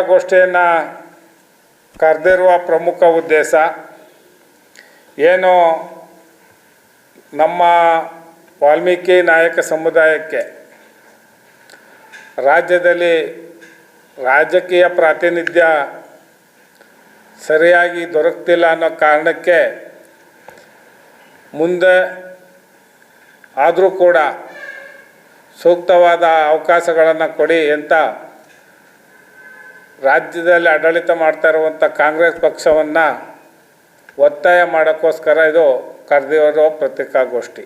ಗೋಷ್ಠಿಯನ್ನು ಕರೆದಿರುವ ಪ್ರಮುಖ ಉದ್ದೇಶ ಏನು ನಮ್ಮ ವಾಲ್ಮೀಕಿ ನಾಯಕ ಸಮುದಾಯಕ್ಕೆ ರಾಜ್ಯದಲ್ಲಿ ರಾಜಕೀಯ ಪ್ರಾತಿನಿಧ್ಯ ಸರಿಯಾಗಿ ದೊರಕ್ತಿಲ್ಲ ಅನ್ನೋ ಕಾರಣಕ್ಕೆ ಮುಂದೆ ಆದರೂ ಕೂಡ ಸೂಕ್ತವಾದ ಅವಕಾಶಗಳನ್ನು ಕೊಡಿ ಅಂತ ರಾಜ್ಯದಲ್ಲಿ ಆಡಳಿತ ಮಾಡ್ತಾ ಇರುವಂಥ ಕಾಂಗ್ರೆಸ್ ಪಕ್ಷವನ್ನು ಒತ್ತಾಯ ಮಾಡೋಕ್ಕೋಸ್ಕರ ಇದು ಕರೆದಿರೋ ಪತ್ರಿಕಾಗೋಷ್ಠಿ.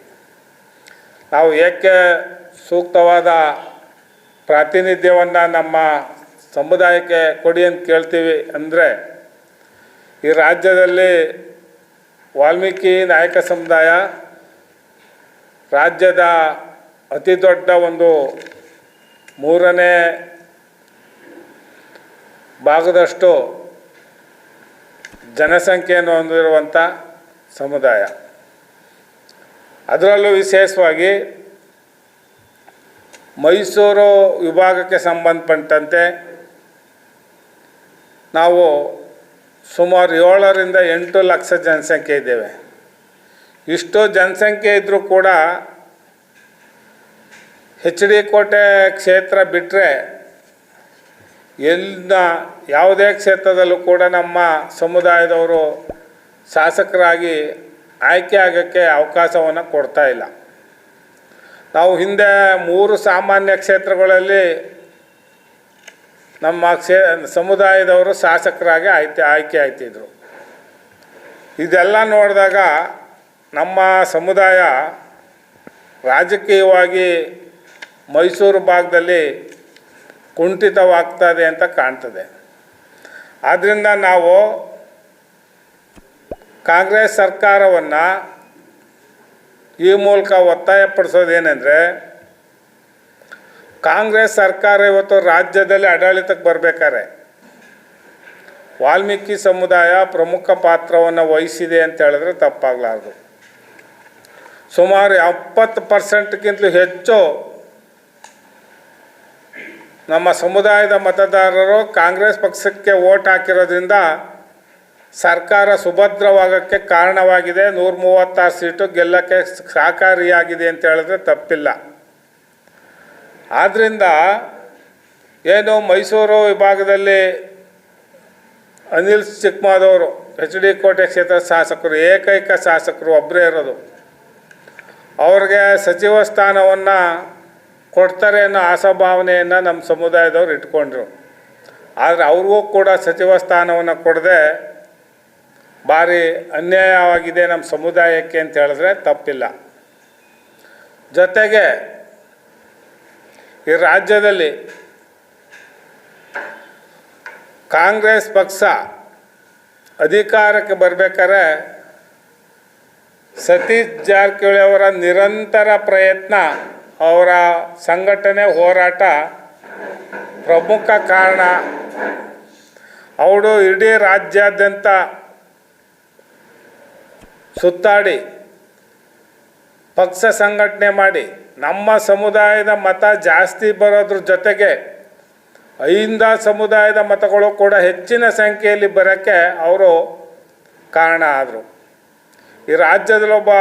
ನಾವು ಏಕೆ ಸೂಕ್ತವಾದ ಪ್ರಾತಿನಿಧ್ಯವನ್ನು ನಮ್ಮ ಸಮುದಾಯಕ್ಕೆ ಕೊಡಿ ಅಂತ ಕೇಳ್ತೀವಿ ಅಂದರೆ, ಈ ರಾಜ್ಯದಲ್ಲಿ ವಾಲ್ಮೀಕಿ ನಾಯಕ ಸಮುದಾಯ ರಾಜ್ಯದ ಅತಿ ದೊಡ್ಡ ಒಂದು 3ನೇ ಭಾಗದಷ್ಟು ಜನಸಂಖ್ಯೆಯನ್ನು ಹೊಂದಿರುವಂಥ ಸಮುದಾಯ. ಅದರಲ್ಲೂ ವಿಶೇಷವಾಗಿ ಮೈಸೂರು ವಿಭಾಗಕ್ಕೆ ಸಂಬಂಧಪಟ್ಟಂತೆ ನಾವು ಸುಮಾರು 7ರಿಂದ 8 ಲಕ್ಷ ಜನಸಂಖ್ಯೆ ಇದ್ದೇವೆ. ಇಷ್ಟು ಜನಸಂಖ್ಯೆ ಇದ್ದರೂ ಕೂಡ HD ಕೋಟೆ ಕ್ಷೇತ್ರ ಬಿಟ್ಟರೆ ಯಾವುದೇ ಕ್ಷೇತ್ರದಲ್ಲೂ ಕೂಡ ನಮ್ಮ ಸಮುದಾಯದವರು ಶಾಸಕರಾಗಿ ಆಯ್ಕೆ ಆಗೋಕ್ಕೆ ಅವಕಾಶವನ್ನು ಕೊಡ್ತಾ ಇಲ್ಲ. ನಾವು ಹಿಂದೆ 3 ಸಾಮಾನ್ಯ ಕ್ಷೇತ್ರಗಳಲ್ಲಿ ನಮ್ಮ ಸಮುದಾಯದವರು ಶಾಸಕರಾಗಿ ಆಯ್ಕೆ ಆಯ್ತಿದ್ರು. ಇದೆಲ್ಲ ನೋಡಿದಾಗ ನಮ್ಮ ಸಮುದಾಯ ರಾಜಕೀಯವಾಗಿ ಮೈಸೂರು ಭಾಗದಲ್ಲಿ ಕುಂಠಿತವಾಗ್ತದೆ ಅಂತ ಕಾಣ್ತದೆ. ಆದ್ದರಿಂದ ನಾವು ಕಾಂಗ್ರೆಸ್ ಸರ್ಕಾರವನ್ನು ಈ ಮೂಲಕ ಒತ್ತಾಯಪಡಿಸೋದೇನೆಂದರೆ, ಕಾಂಗ್ರೆಸ್ ಸರ್ಕಾರ ಇವತ್ತು ರಾಜ್ಯದಲ್ಲಿ ಆಡಳಿತಕ್ಕೆ ಬರಬೇಕಾದ್ರೆ ವಾಲ್ಮೀಕಿ ಸಮುದಾಯ ಪ್ರಮುಖ ಪಾತ್ರವನ್ನು ವಹಿಸಿದೆ ಅಂತ ಹೇಳಿದ್ರೆ ತಪ್ಪಾಗಲಾರದು. ಸುಮಾರು 70%ಗಿಂತಲೂ ಹೆಚ್ಚು ನಮ್ಮ ಸಮುದಾಯದ ಮತದಾರರು ಕಾಂಗ್ರೆಸ್ ಪಕ್ಷಕ್ಕೆ ವೋಟ್ ಹಾಕಿರೋದ್ರಿಂದ ಸರ್ಕಾರ ಸುಭದ್ರವಾಗೋಕ್ಕೆ ಕಾರಣವಾಗಿದೆ. 136 ಸೀಟು ಗೆಲ್ಲಕ್ಕೆ ಸಹಕಾರಿಯಾಗಿದೆ ಅಂತ ಹೇಳಿದ್ರೆ ತಪ್ಪಿಲ್ಲ. ಆದ್ದರಿಂದ ಏನು ಮೈಸೂರು ವಿಭಾಗದಲ್ಲಿ ಅನಿಲ್ ಚಿಕ್ಕಮಾದವರು HD ಕೋಟೆ ಕ್ಷೇತ್ರದ ಶಾಸಕರು, ಏಕೈಕ ಶಾಸಕರು ಒಬ್ಬರೇ ಇರೋದು. ಅವ್ರಿಗೆ ಸಚಿವ ಸ್ಥಾನವನ್ನು ಕೊಡ್ತಾರೆ ಅನ್ನೋ ಆಶಾಭಾವನೆಯನ್ನು ನಮ್ಮ ಸಮುದಾಯದವ್ರು ಇಟ್ಕೊಂಡ್ರು. ಆದರೆ ಅವ್ರಿಗೂ ಕೂಡ ಸಚಿವ ಸ್ಥಾನವನ್ನು ಕೊಡದೆ ಭಾರಿ ಅನ್ಯಾಯವಾಗಿದೆ ನಮ್ಮ ಸಮುದಾಯಕ್ಕೆ ಅಂತ ಹೇಳಿದ್ರೆ ತಪ್ಪಿಲ್ಲ. ಜೊತೆಗೆ ಈ ರಾಜ್ಯದಲ್ಲಿ ಕಾಂಗ್ರೆಸ್ ಪಕ್ಷ ಅಧಿಕಾರಕ್ಕೆ ಬರಬೇಕಾದ್ರೆ ಸತೀಶ್ ಜಾರಕಿಹೊಳಿ ಅವರ ನಿರಂತರ ಪ್ರಯತ್ನ, ಅವರ ಸಂಘಟನೆ ಹೋರಾಟ ಪ್ರಮುಖ ಕಾರಣ. ಅವರು ಇಡೀ ರಾಜ್ಯಾದ್ಯಂತ ಸುತ್ತಾಡಿ ಪಕ್ಷ ಸಂಘಟನೆ ಮಾಡಿ ನಮ್ಮ ಸಮುದಾಯದ ಮತ ಜಾಸ್ತಿ ಬರೋದ್ರ ಜೊತೆಗೆ ಅಹಿಂದ ಸಮುದಾಯದ ಮತಗಳು ಕೂಡ ಹೆಚ್ಚಿನ ಸಂಖ್ಯೆಯಲ್ಲಿ ಬರೋಕ್ಕೆ ಅವರು ಕಾರಣ ಆದರು. ಈ ರಾಜ್ಯದಲ್ಲೊಬ್ಬ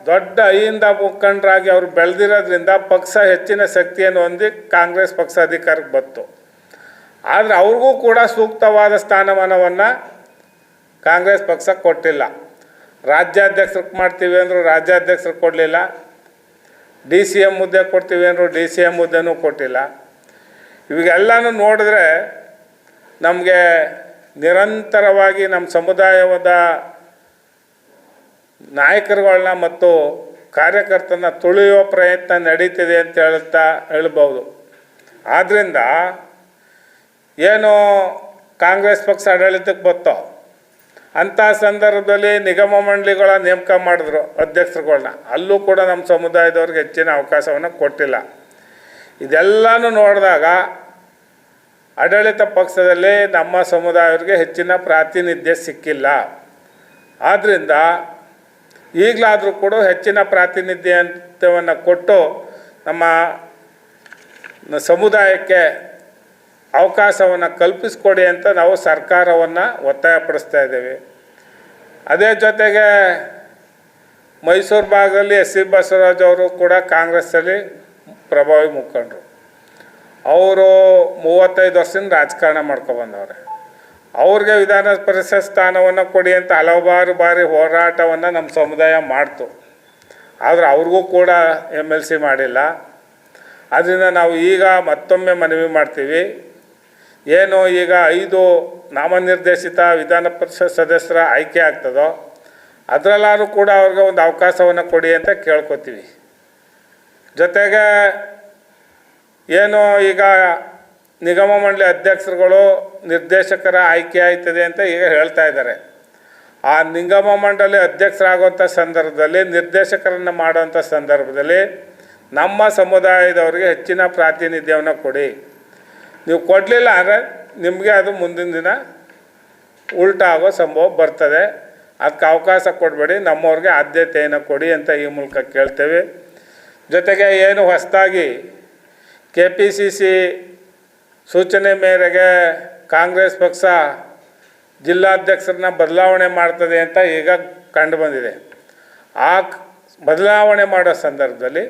ದೊಡ್ಡ ಅಹಿಂದ ಮುಖಂಡರಾಗಿ ಅವರು ಬೆಳೆದಿರೋದ್ರಿಂದ ಪಕ್ಷ ಹೆಚ್ಚಿನ ಶಕ್ತಿಯನ್ನು ಹೊಂದಿ ಕಾಂಗ್ರೆಸ್ ಪಕ್ಷ ಅಧಿಕಾರಕ್ಕೆ ಬಂತು. ಆದರೆ ಅವ್ರಿಗೂ ಕೂಡ ಸೂಕ್ತವಾದ ಸ್ಥಾನಮಾನವನ್ನು ಕಾಂಗ್ರೆಸ್ ಪಕ್ಷ ಕೊಟ್ಟಿಲ್ಲ. ರಾಜ್ಯಾಧ್ಯಕ್ಷರಿಗೆ ಮಾಡ್ತೀವಿ ಅಂದರು, ರಾಜ್ಯಾಧ್ಯಕ್ಷರಿಗೆ ಕೊಡಲಿಲ್ಲ. DCM ಹುದ್ದೆ ಕೊಡ್ತೀವಿ ಅಂದರು, DCM ಹುದ್ದೆನೂ ಕೊಟ್ಟಿಲ್ಲ. ಇವೆಲ್ಲನೂ ನೋಡಿದ್ರೆ ನಮಗೆ ನಿರಂತರವಾಗಿ ನಮ್ಮ ಸಮುದಾಯದ ನಾಯಕರುಗಳನ್ನ ಮತ್ತು ಕಾರ್ಯಕರ್ತನ ತುಳಿಯುವ ಪ್ರಯತ್ನ ನಡೀತಿದೆ ಅಂತ ಹೇಳ್ಬೋದು. ಆದ್ದರಿಂದ ಏನು ಕಾಂಗ್ರೆಸ್ ಪಕ್ಷ ಆಡಳಿತಕ್ಕೆ ಬತ್ತೋ ಅಂಥ ಸಂದರ್ಭದಲ್ಲಿ ನಿಗಮ ಮಂಡಳಿಗಳ ನೇಮಕ ಮಾಡಿದ್ರು ಅಧ್ಯಕ್ಷರುಗಳನ್ನ, ಅಲ್ಲೂ ಕೂಡ ನಮ್ಮ ಸಮುದಾಯದವ್ರಿಗೆ ಹೆಚ್ಚಿನ ಅವಕಾಶವನ್ನು ಕೊಟ್ಟಿಲ್ಲ. ಇದೆಲ್ಲನೂ ನೋಡಿದಾಗ ಆಡಳಿತ ಪಕ್ಷದಲ್ಲಿ ನಮ್ಮ ಸಮುದಾಯವ್ರಿಗೆ ಹೆಚ್ಚಿನ ಪ್ರಾತಿನಿಧ್ಯ ಸಿಕ್ಕಿಲ್ಲ. ಆದ್ದರಿಂದ ಈಗಲಾದರೂ ಕೂಡ ಹೆಚ್ಚಿನ ಪ್ರಾತಿನಿಧ್ಯವನ್ನು ಕೊಟ್ಟು ನಮ್ಮ ಸಮುದಾಯಕ್ಕೆ ಅವಕಾಶವನ್ನು ಕಲ್ಪಿಸ್ಕೊಡಿ ಅಂತ ನಾವು ಸರ್ಕಾರವನ್ನು ಒತ್ತಾಯಪಡಿಸ್ತಾ ಇದ್ದೇವೆ. ಅದೇ ಜೊತೆಗೆ ಮೈಸೂರು ಭಾಗದಲ್ಲಿ ಎಸ್ ಸಿ ಬಸವರಾಜ್ ಅವರು ಕೂಡ ಕಾಂಗ್ರೆಸ್ಸಲ್ಲಿ ಪ್ರಭಾವಿ ಮುಖಂಡರು. ಅವರು 35 ವರ್ಷದಿಂದ ರಾಜಕಾರಣ ಮಾಡ್ಕೊಬಂದವ್ರೆ. ಅವ್ರಿಗೆ ವಿಧಾನ ಪರಿಷತ್ ಸ್ಥಾನವನ್ನು ಕೊಡಿ ಅಂತ ಹಲವಾರು ಬಾರಿ ಹೋರಾಟವನ್ನು ನಮ್ಮ ಸಮುದಾಯ ಮಾಡ್ತು. ಆದರೆ ಅವ್ರಿಗೂ ಕೂಡ MLC ಮಾಡಿಲ್ಲ. ಅದರಿಂದ ನಾವು ಈಗ ಮತ್ತೊಮ್ಮೆ ಮನವಿ ಮಾಡ್ತೀವಿ. ಏನು ಈಗ 5 ನಾಮನಿರ್ದೇಶಿತ ವಿಧಾನ ಪರಿಷತ್ ಸದಸ್ಯರ ಆಯ್ಕೆ ಆಗ್ತದೋ ಅದರಲ್ಲಾದ್ರೂ ಕೂಡ ಅವ್ರಿಗೆ ಒಂದು ಅವಕಾಶವನ್ನು ಕೊಡಿ ಅಂತ ಕೇಳ್ಕೊತೀವಿ. ಜೊತೆಗೆ ಏನು ಈಗ ನಿಗಮ ಮಂಡಳಿ ಅಧ್ಯಕ್ಷರುಗಳು ನಿರ್ದೇಶಕರ ಆಯ್ಕೆ ಆಯ್ತದೆ ಅಂತ ಈಗ ಹೇಳ್ತಾ ಇದ್ದಾರೆ. ಆ ನಿಗಮ ಮಂಡಳಿ ಅಧ್ಯಕ್ಷರಾಗುವಂಥ ಸಂದರ್ಭದಲ್ಲಿ ನಿರ್ದೇಶಕರನ್ನು ಮಾಡುವಂಥ ಸಂದರ್ಭದಲ್ಲಿ ನಮ್ಮ ಸಮುದಾಯದವರಿಗೆ ಹೆಚ್ಚಿನ ಪ್ರಾತಿನಿಧ್ಯವನ್ನು ಕೊಡಿ. ನೀವು ಕೊಡಲಿಲ್ಲ ಅಂದರೆ ನಿಮಗೆ ಅದು ಮುಂದಿನ ದಿನ ಉಲ್ಟಾ ಆಗೋ ಸಂಭವ ಬರ್ತದೆ. ಅದಕ್ಕೆ ಅವಕಾಶ ಕೊಡಬೇಡಿ, ನಮ್ಮವ್ರಿಗೆ ಆದ್ಯತೆಯನ್ನು ಕೊಡಿ ಅಂತ ಈ ಮೂಲಕ ಕೇಳ್ತೇವೆ. ಜೊತೆಗೆ ಏನು ಹೊಸದಾಗಿ KPCC ಸೂಚನೆ ಮೇರೆಗೆ ಕಾಂಗ್ರೆಸ್ ಪಕ್ಷ ಜಿಲ್ಲಾಧ್ಯಕ್ಷರನ್ನ ಬದಲಾವಣೆ ಮಾಡ್ತದೆ ಅಂತ ಈಗ ಕಂಡು ಬಂದಿದೆ. ಆ ಬದಲಾವಣೆ ಮಾಡೋ ಸಂದರ್ಭದಲ್ಲಿ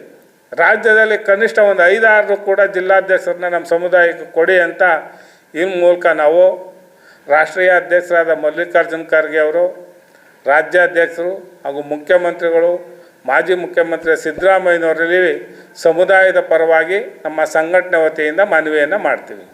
ರಾಜ್ಯದಲ್ಲಿ ಕನಿಷ್ಠ ಒಂದು 5-6 ಕೂಡ ಜಿಲ್ಲಾಧ್ಯಕ್ಷರನ್ನ ನಮ್ಮ ಸಮುದಾಯಕ್ಕೆ ಕೊಡಿ ಅಂತ ಈ ಮೂಲಕ ನಾವು ರಾಷ್ಟ್ರೀಯ ಅಧ್ಯಕ್ಷರಾದ ಮಲ್ಲಿಕಾರ್ಜುನ್ ಖರ್ಗೆ ಅವರು, ರಾಜ್ಯಾಧ್ಯಕ್ಷರು ಹಾಗೂ ಮುಖ್ಯಮಂತ್ರಿಗಳು, ಮಾಜಿ ಮುಖ್ಯಮಂತ್ರಿ ಸಿದ್ದರಾಮಯ್ಯನವರಲ್ಲಿ ಸಮುದಾಯದ ಪರವಾಗಿ ನಮ್ಮ ಸಂಘಟನೆ ವತಿಯಿಂದ ಮನವಿಯನ್ನು ಮಾಡ್ತೀವಿ.